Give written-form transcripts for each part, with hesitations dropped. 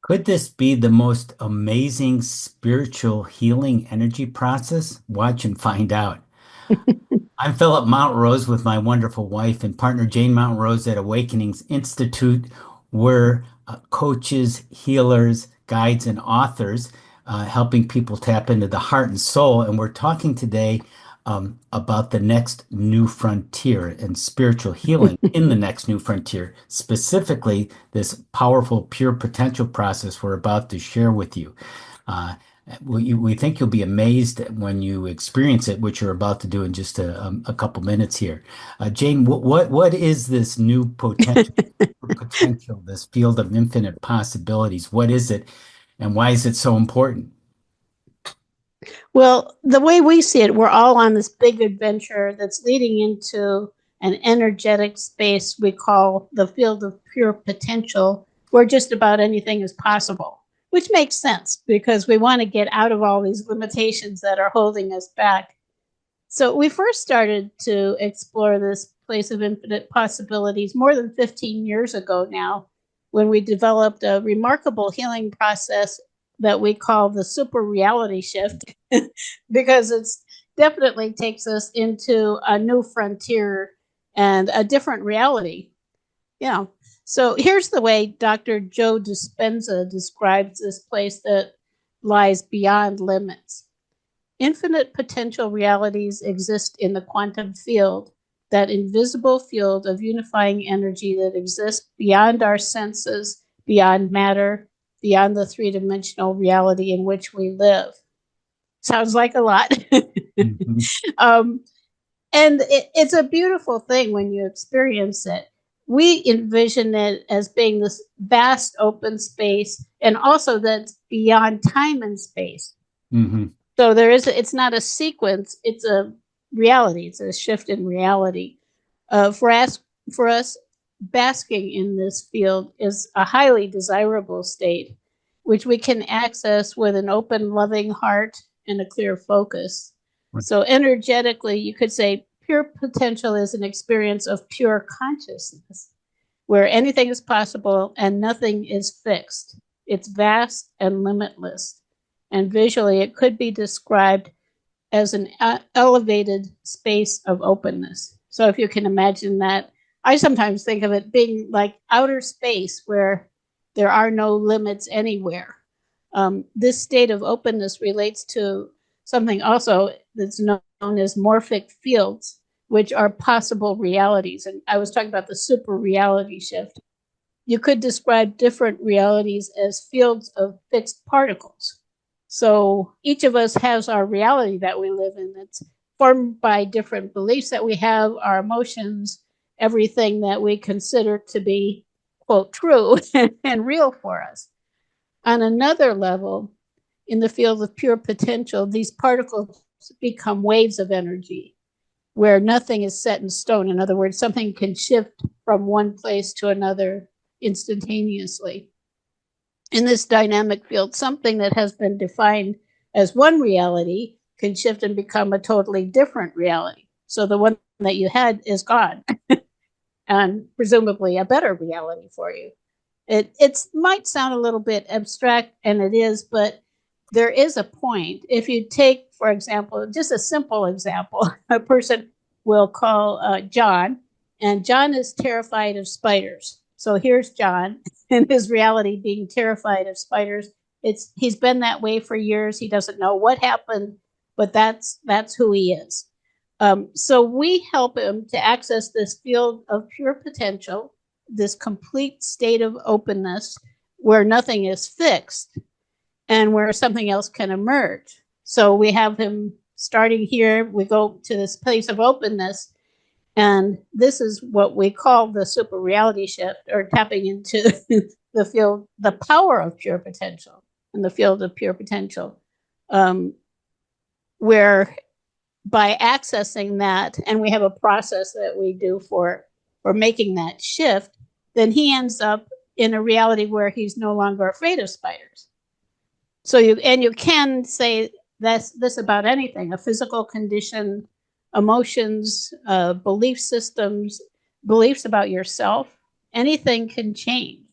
Could this be the most amazing spiritual healing energy process? Watch and find out. I'm Philip Montrose with my wonderful wife and partner Jane Montrose at Awakenings Institute. We're coaches, healers, guides, and authors helping people tap into the heart and soul. And we're talking today about the next new frontier and spiritual healing in the next new frontier, specifically this powerful pure potential process we're about to share with you. Uh, we think you'll be amazed when you experience it, which you're about to do in just a couple minutes here. Jane, what is this new potential, this field of infinite possibilities? What is it, and why is it so important? Well, the way we see it, we're all on this big adventure that's leading into an energetic space we call the field of pure potential, where just about anything is possible, which makes sense because we want to get out of all these limitations that are holding us back. So we first started to explore this place of infinite possibilities more than 15 years ago now, when we developed a remarkable healing process that we call the super reality shift, because it's definitely takes us into a new frontier and a different reality. Yeah. So here's the way Dr. Joe Dispenza describes this place that lies beyond limits. Infinite potential realities exist in the quantum field, that invisible field of unifying energy that exists beyond our senses, beyond matter, beyond the three-dimensional reality in which we live. Sounds like a lot. Mhm. um, and it's a beautiful thing when you experience it. We envision it as being this vast open space, and also that's beyond time and space. Mhm. So it's not a sequence, it's a reality, it's a shift in reality. For us, basking in this field is a highly desirable state, which we can access with an open, loving heart and a clear focus. So, energetically, you could say pure potential is an experience of pure consciousness, where anything is possible and nothing is fixed. It's vast and limitless. And visually, it could be described as an elevated space of openness. So if you can imagine that, I sometimes think of it being like outer space where there are no limits anywhere. This state of openness relates to something also that's known as morphic fields, which are possible realities. And I was talking about the super reality shift. You could describe different realities as fields of fixed particles. So each of us has our reality that we live in that's formed by different beliefs that we have, our emotions, everything that we consider to be, quote, true and real for us. On another level, in the field of pure potential, these particles become waves of energy where nothing is set in stone. In other words, something can shift from one place to another instantaneously. In this dynamic field, something that has been defined as one reality can shift and become a totally different reality. So the one that you had is gone, and presumably a better reality for you. It might sound a little bit abstract, and it is, but there is a point. If you take, for example, just a simple example, a person will call John, and John is terrified of spiders. So here's John in his reality being terrified of spiders. He's been that way for years. He doesn't know what happened, but that's who he is. So we help him to access this field of pure potential, this complete state of openness where nothing is fixed and where something else can emerge. So we have him starting here. We go to this place of openness, and this is what we call the super reality shift, or tapping into the field, the power of pure potential, and the field of pure potential, where by accessing that, and we have a process that we do for making that shift, then he ends up in a reality where he's no longer afraid of spiders. So you can say this about anything: a physical condition, emotions, belief systems, beliefs about yourself. Anything can change.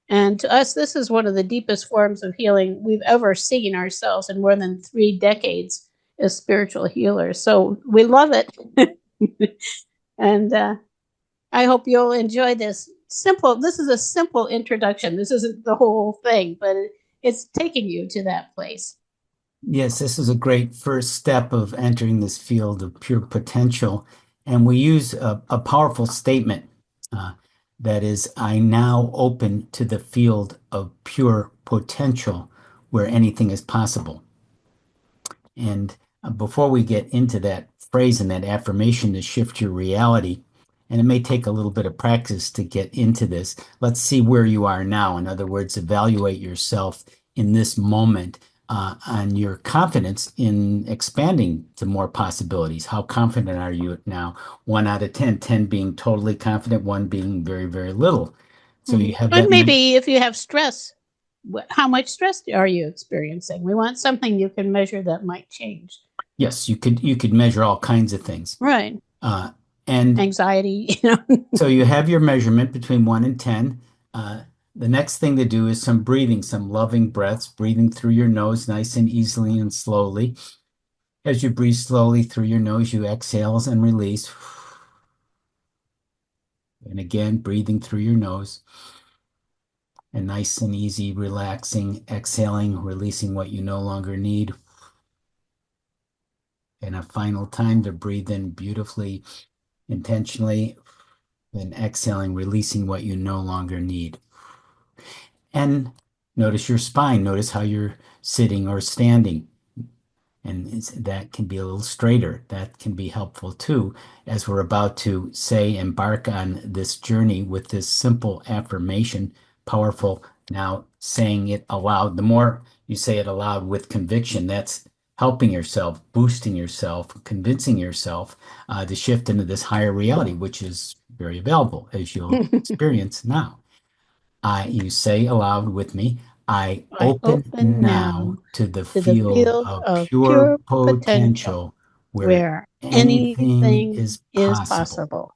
And to us, this is one of the deepest forms of healing we've ever seen ourselves in more than 3 decades as spiritual healers. So we love it. And I hope you'll enjoy this simple. This is a simple introduction. This isn't the whole thing, but it's taking you to that place. Yes, this is a great first step of entering this field of pure potential. And we use a powerful statement uh, that is, I now open to the field of pure potential where anything is possible. And before we get into that phrase and that affirmation to shift your reality, and it may take a little bit of practice to get into this, let's see where you are now. In other words, evaluate yourself in this moment on your confidence in expanding to more possibilities. How confident are you now? 1 out of 10, 10 being totally confident, one being very, very little. So you have And that. maybe if you have stress, how much stress are you experiencing? We want something you can measure that might change. Yes, you could measure all kinds of things. Right. Uh, and Anxiety, So you have your measurement between 1 and 10. Uh, the next thing to do is some breathing, some loving breaths, breathing through your nose nice and easily and slowly. As you breathe slowly through your nose, you exhale and release. And again, breathing through your nose and nice and easy, relaxing, exhaling, releasing what you no longer need. And a final time to breathe in beautifully, intentionally, and exhaling, releasing what you no longer need. And notice your spine. Notice how you're sitting or standing. And that can be a little straighter. That can be helpful too, as we're about to say, embark on this journey with this simple affirmation, powerful. Now, saying it aloud, the more you say it aloud with conviction, that's helping yourself, boosting yourself, convincing yourself to shift into this higher reality, which is very available as you'll experience now. You say aloud with me, I I open open now now to the to the field field of of pure pure potential potential where where anything anything is is possible. possible.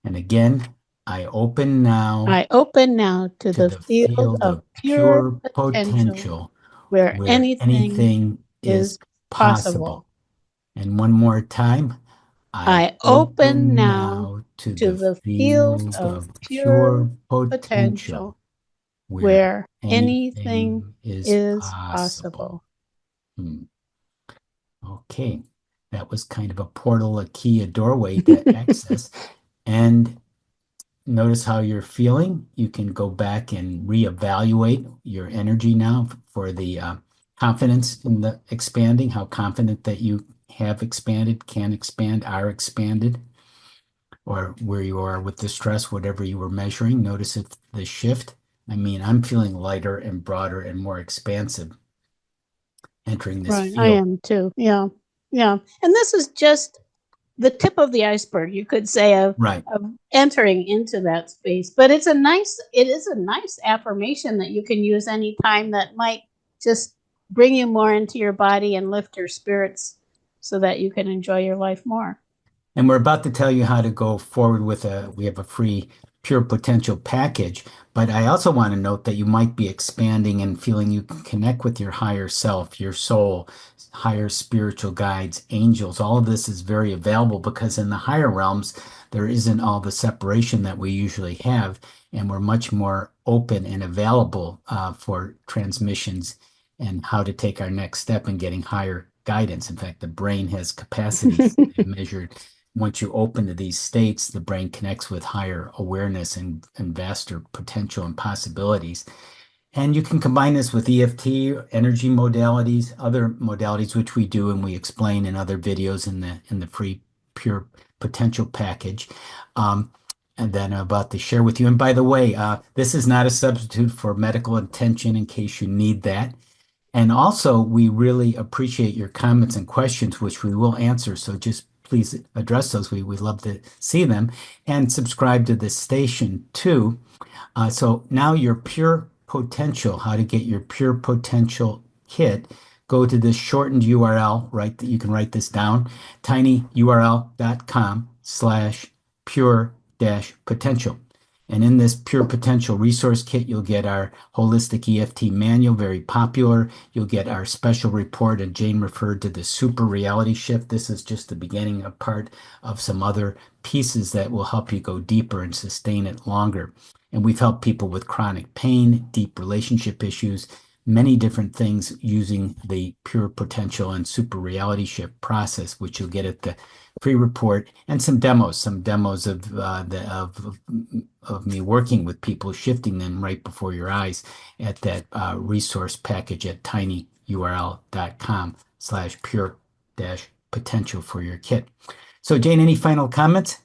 And again, I open now I open now to to the the field field of of pure pure potential potential where where anything anything is is possible. possible. And one more time, I I open open now now to to the the field field of of pure pure potential potential where where anything anything is is possible. possible. Hmm. Okay. That was kind of a portal, a key, a doorway to access. And notice how you're feeling. You can go back and reevaluate your energy now for the confidence in the expanding, how confident that you have expanded, can expand, are expanded, or where you are with the stress, whatever you were measuring. Notice if the shift. I mean, I'm feeling lighter and broader and more expansive entering this Right, I field. am too. Yeah. Yeah. And this is just the tip of the iceberg, you could say, Right. of entering into that space. But it is a nice affirmation that you can use anytime that might just bring you more into your body and lift your spirits so that you can enjoy your life more. And we're about to tell you how to go forward with we have a free Pure Potential package. But I also want to note that you might be expanding and feeling you can connect with your higher self, your soul, higher spiritual guides, angels. All of this is very available because in the higher realms, there isn't all the separation that we usually have. And we're much more open and available for transmissions and how to take our next step in getting higher guidance. In fact, the brain has capacities measured once you open to these states, the brain connects with higher awareness and vaster potential and possibilities. And you can combine this with EFT, energy modalities, other modalities which we do and we explain in other videos in the free Pure Potential package. And then I'm about to share with you. And by the way, this is not a substitute for medical attention in case you need that. And also, we really appreciate your comments and questions, which we will answer. So just please address those. We'd love to see them and subscribe to this station too. So now your pure potential, how to get your pure potential kit, go to this shortened URL, right? That you can write this down, tinyurl.com/pure dash potential. And in this Pure Potential Resource Kit, you'll get our Holistic EFT Manual, very popular. You'll get our special report, and Jane referred to the Super Reality Shift. This is just the beginning, a part of some other pieces that will help you go deeper and sustain it longer. And we've helped people with chronic pain, deep relationship issues, many different things using the Pure Potential and Super Reality Shift process, which you'll get at the free report, and some demos of me working with people, shifting them right before your eyes at that resource package at tinyurl.com/pure dash potential for your kit. So, Jane, any final comments?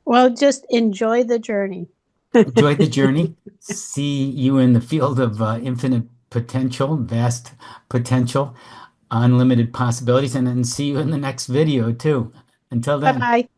Well, just enjoy the journey. Enjoy the journey. See you in the field of infinite potential, vast potential, unlimited possibilities, and then see you in the next video too. Until Bye then. bye.